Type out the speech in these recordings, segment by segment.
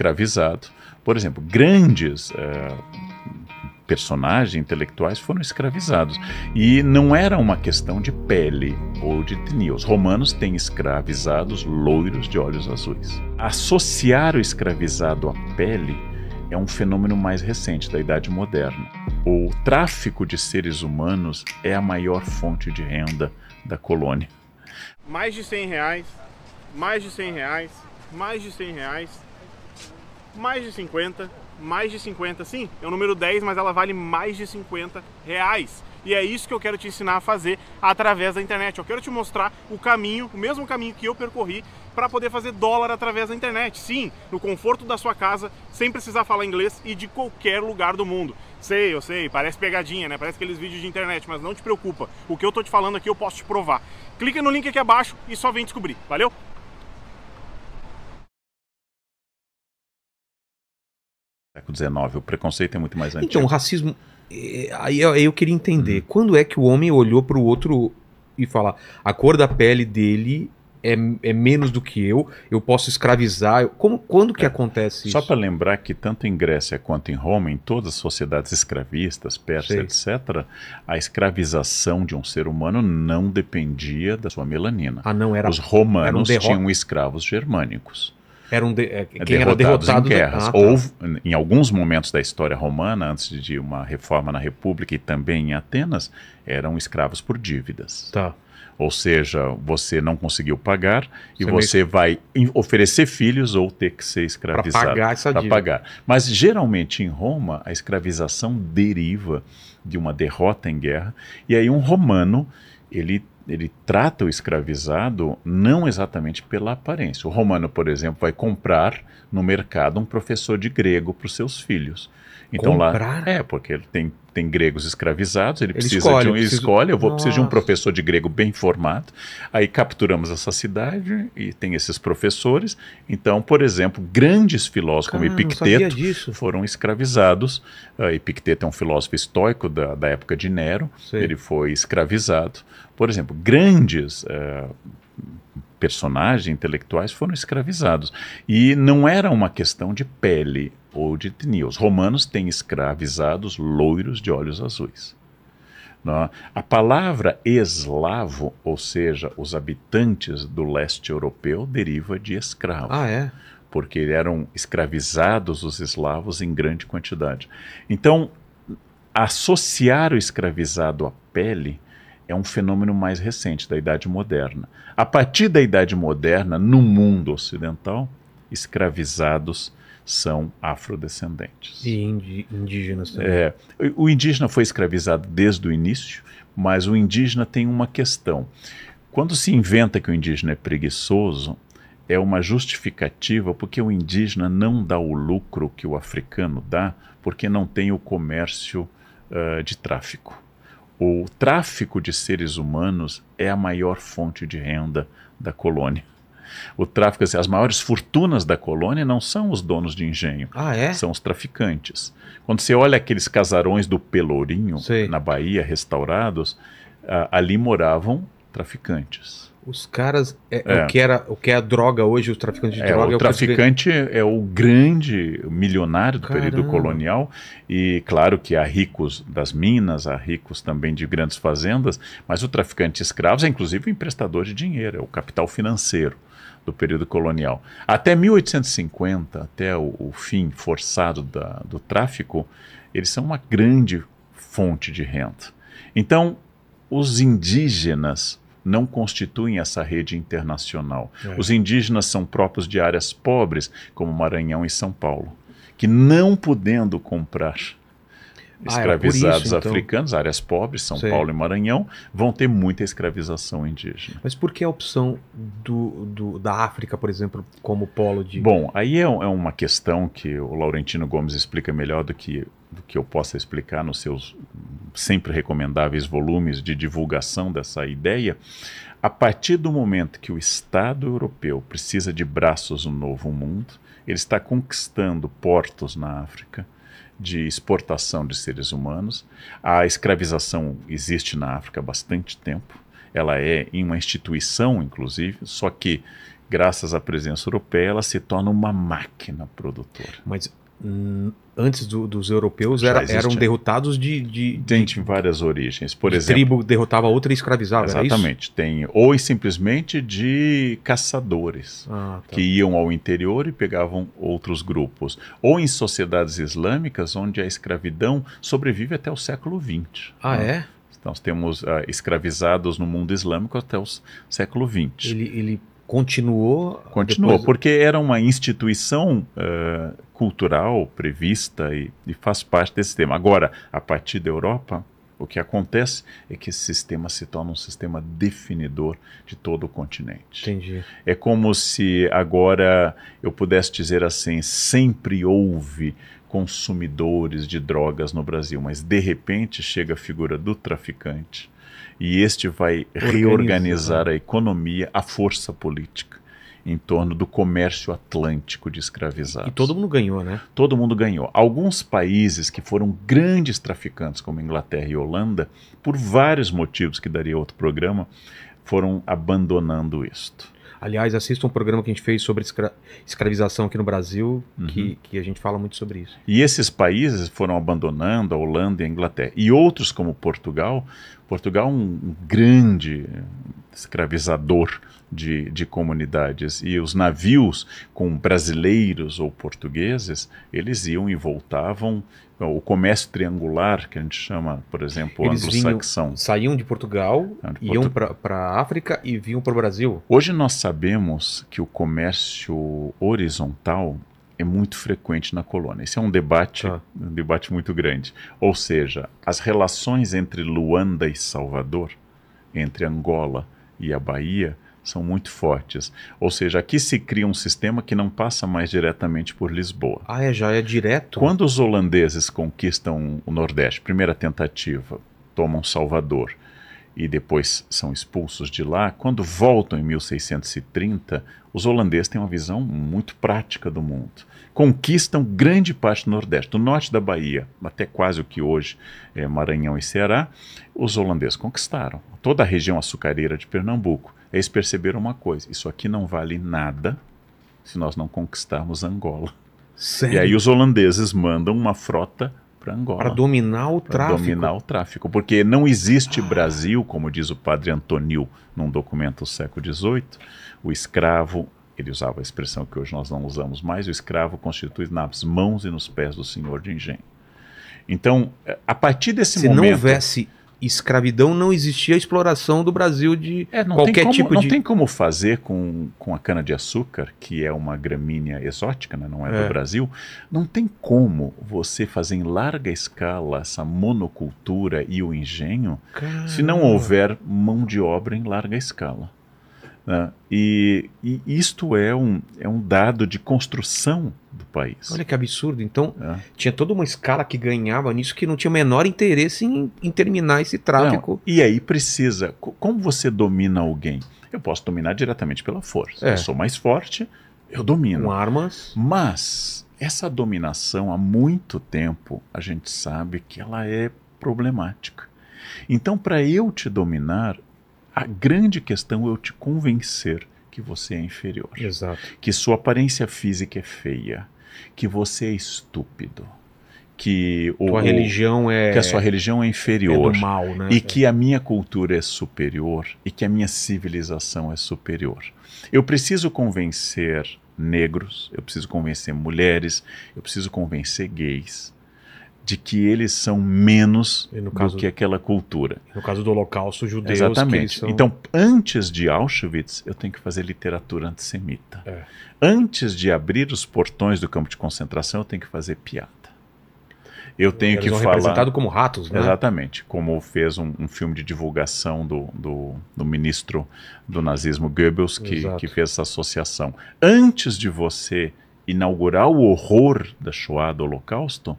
escravizado. Por exemplo, grandes personagens intelectuais foram escravizados. E não era uma questão de pele ou de etnia. Os romanos têm escravizados loiros de olhos azuis. Associar o escravizado à pele é um fenômeno mais recente, da Idade Moderna. O tráfico de seres humanos é a maior fonte de renda da colônia. Mais de R$100, mais de R$100, mais de R$100, mais de 50, mais de 50, sim, é o número 10, mas ela vale mais de R$50. E é isso que eu quero te ensinar a fazer através da internet. Eu quero te mostrar o caminho, o mesmo caminho que eu percorri para poder fazer dólar através da internet. Sim, no conforto da sua casa, sem precisar falar inglês e de qualquer lugar do mundo. Sei, eu sei, parece pegadinha, né? Parece aqueles vídeos de internet, mas não te preocupa. O que eu tô te falando aqui eu posso te provar. Clica no link aqui abaixo e só vem descobrir. Valeu? Século XIX, o preconceito é muito mais antigo. Então, o racismo... Aí eu queria entender, quando é que o homem olhou para o outro e falar, a cor da pele dele é menos do que eu posso escravizar, quando que acontece isso? Só para lembrar que tanto em Grécia quanto em Roma, em todas as sociedades escravistas, persas, etc., a escravização de um ser humano não dependia da sua melanina. Os romanos tinham escravos germânicos. Quem era derrotado em guerras. Houve, em alguns momentos da história romana, antes de uma reforma na República e também em Atenas, eram escravos por dívidas. Tá. Ou seja, você não conseguiu pagar e você vai oferecer filhos ou ter que ser escravizado. Para pagar essa dívida. Mas geralmente em Roma, a escravização deriva de uma derrota em guerra. E aí um romano, ele trata o escravizado não exatamente pela aparência. O romano, por exemplo, vai comprar no mercado um professor de grego para os seus filhos. Então comprar? Lá porque ele tem gregos escravizados, ele precisa de preciso de um professor de grego bem formado. Aí capturamos essa cidade e tem esses professores. Então, por exemplo, grandes filósofos como Epicteto foram escravizados. Epicteto é um filósofo estoico da época de Nero. Ele foi escravizado. Por exemplo, grandes personagens intelectuais foram escravizados. E não era uma questão de pele ou de etnia. Os romanos têm escravizados loiros de olhos azuis. A palavra eslavo, ou seja, os habitantes do leste europeu, deriva de escravo. Porque eram escravizados os eslavos em grande quantidade. Então, associar o escravizado à pele é um fenômeno mais recente, da Idade Moderna. A partir da Idade Moderna, no mundo ocidental, escravizados são afrodescendentes. E indígenas também. O indígena foi escravizado desde o início, mas o indígena tem uma questão. Quando se inventa que o indígena é preguiçoso, é uma justificativa porque o indígena não dá o lucro que o africano dá, porque não tem o comércio de tráfico. O tráfico de seres humanos é a maior fonte de renda da colônia. O tráfico, as maiores fortunas da colônia não são os donos de engenho, são os traficantes. Quando você olha aqueles casarões do Pelourinho, na Bahia, restaurados, ali moravam traficantes. Os caras, o que é a droga hoje, os traficantes de droga... O traficante é o grande milionário do período colonial, e claro que há ricos das minas, há ricos também de grandes fazendas, mas o traficante de escravos é inclusive o emprestador de dinheiro, é o capital financeiro do período colonial. Até 1850, até o fim forçado do tráfico, eles são uma grande fonte de renda. Então, os indígenas não constituem essa rede internacional. Os indígenas são próprios de áreas pobres, como Maranhão e São Paulo, que não podendo comprar escravizados africanos, áreas pobres, São Paulo e Maranhão, vão ter muita escravização indígena. Mas por que a opção da África, por exemplo, como polo de... Bom, aí é uma questão que o Laurentino Gomes explica melhor do que eu possa explicar nos seus sempre recomendáveis volumes de divulgação dessa ideia. A partir do momento que o Estado europeu precisa de braços no Novo Mundo, ele está conquistando portos na África de exportação de seres humanos. A escravização existe na África há bastante tempo. Ela é em uma instituição, inclusive, só que graças à presença europeia, ela se torna uma máquina produtora. Mas antes dos europeus Já eram existia. derrotados Tem várias origens. Por exemplo, tribo derrotava outra e escravizava, era isso? exatamente. Tem, ou simplesmente de caçadores Ah, tá. que iam ao interior e pegavam outros grupos. Ou em sociedades islâmicas, onde a escravidão sobrevive até o século XX. Ah, é? Então, nós temos escravizados no mundo islâmico até o século XX. Ele continuou. Continuou, depois- porque era uma instituição cultural prevista e faz parte desse sistema. Agora, a partir da Europa, o que acontece é que esse sistema se torna um sistema definidor de todo o continente. Entendi. É como se agora eu pudesse dizer assim, sempre houve consumidores de drogas no Brasil, mas de repente chega a figura do traficante e este vai reorganizar a economia, a força política em torno do comércio atlântico de escravizados. E todo mundo ganhou, né? Todo mundo ganhou. Alguns países que foram grandes traficantes, como Inglaterra e Holanda, por vários motivos que daria outro programa, foram abandonando isto. Aliás, assista um programa que a gente fez sobre escravização aqui no Brasil, que a gente fala muito sobre isso. E esses países foram abandonando a Holanda e a Inglaterra. E outros, como Portugal, Portugal é um grande escravizador de comunidades. E os navios com brasileiros ou portugueses, eles iam e voltavam. O comércio triangular, que a gente chama, por exemplo, anglo-saxão. Saíam de Portugal, iam para a África e vinham para o Brasil. Hoje nós sabemos que o comércio horizontal é muito frequente na colônia. Esse é um debate muito grande. Ou seja, as relações entre Luanda e Salvador, entre Angola e a Bahia, são muito fortes. Ou seja, aqui se cria um sistema que não passa mais diretamente por Lisboa. Ah, já é direto? Quando os holandeses conquistam o Nordeste, primeira tentativa, tomam Salvador e depois são expulsos de lá, quando voltam em 1630, os holandeses têm uma visão muito prática do mundo. Conquistam grande parte do Nordeste, do norte da Bahia, até quase o que hoje é Maranhão e Ceará, os holandeses conquistaram. Toda a região açucareira de Pernambuco. Eles perceberam uma coisa, isso aqui não vale nada se nós não conquistarmos Angola. Sério? E aí os holandeses mandam uma frota para Angola. Para dominar o tráfico. Dominar o tráfico, porque não existe Brasil, como diz o padre Antonil num documento do século XVIII, o escravo, ele usava a expressão que hoje nós não usamos mais, o escravo constitui nas mãos e nos pés do senhor de engenho. Então, a partir desse momento... Se não houvesse escravidão, não existia a exploração do Brasil de qualquer tipo de... Não tem como fazer com a cana-de-açúcar, que é uma gramínea exótica, né? Não é do Brasil, não tem como você fazer em larga escala essa monocultura e o engenho se não houver mão de obra em larga escala. Né? E isto é um dado de construção do país. Olha que absurdo. Então, tinha toda uma escala que ganhava nisso que não tinha o menor interesse em terminar esse tráfico. Não. E aí precisa... Como você domina alguém? Eu posso dominar diretamente pela força. Eu sou mais forte, eu domino. Com armas. Mas essa dominação, há muito tempo, a gente sabe que ela é problemática. Então, para eu te dominar, a grande questão é eu te convencer que você é inferior. Exato. Que sua aparência física é feia, que você é estúpido, que a sua religião é inferior, é do mal, né? E que a minha cultura é superior e que a minha civilização é superior. Eu preciso convencer negros, eu preciso convencer mulheres, eu preciso convencer gays de que eles são menos do que aquela cultura. No caso do Holocausto, judeus... Exatamente. Que são... Então, antes de Auschwitz, eu tenho que fazer literatura antissemita. Antes de abrir os portões do campo de concentração, eu tenho que fazer piada. Eu tenho que falar... representado como ratos, né? Exatamente. Como fez um filme de divulgação do ministro do nazismo Goebbels, que fez essa associação. Antes de você inaugurar o horror da Shoah, do Holocausto,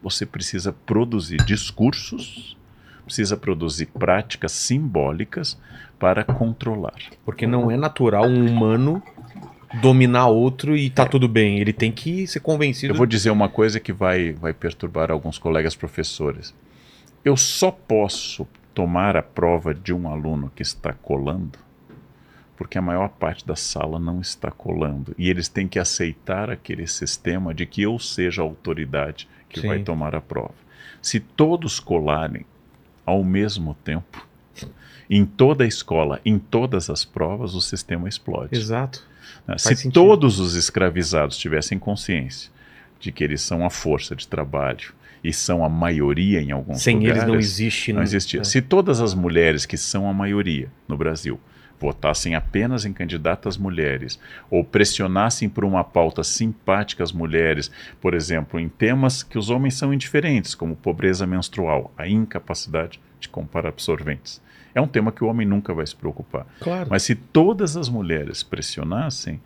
você precisa produzir discursos, precisa produzir práticas simbólicas para controlar. Porque não é natural um humano dominar outro e tá tudo bem. Ele tem que ser convencido. Eu vou dizer uma coisa que vai perturbar alguns colegas professores. Eu só posso tomar a prova de um aluno que está colando porque a maior parte da sala não está colando. E eles têm que aceitar aquele sistema de que eu seja a autoridade que vai tomar a prova. Se todos colarem ao mesmo tempo, em toda a escola, em todas as provas, o sistema explode. Exato. Se todos os escravizados tivessem consciência de que eles são a força de trabalho e são a maioria em alguns lugares... Sem eles não existe... Não existia. Se todas as mulheres que são a maioria no Brasil votassem apenas em candidatas mulheres ou pressionassem por uma pauta simpática às mulheres, por exemplo, em temas que os homens são indiferentes, como pobreza menstrual, a incapacidade de comprar absorventes. É um tema que o homem nunca vai se preocupar. Claro. Mas se todas as mulheres pressionassem,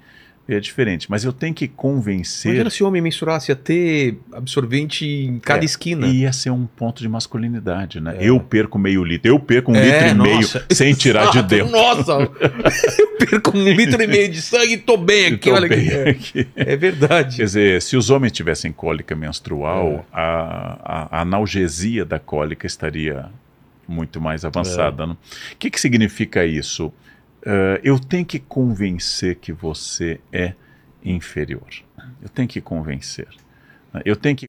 é diferente. Mas eu tenho que convencer... Imagina se o homem mensurasse, ia ter absorvente em cada esquina. Ia ser um ponto de masculinidade, né? Eu perco meio litro, eu perco 1,5 litro sem tirar de dentro. Nossa, eu perco 1,5 litro de sangue e tô bem aqui, olha aqui. É verdade. Quer dizer, se os homens tivessem cólica menstrual, a analgesia da cólica estaria muito mais avançada. Né? O que significa isso? Eu tenho que convencer que você é inferior. Eu tenho que convencer. Eu tenho que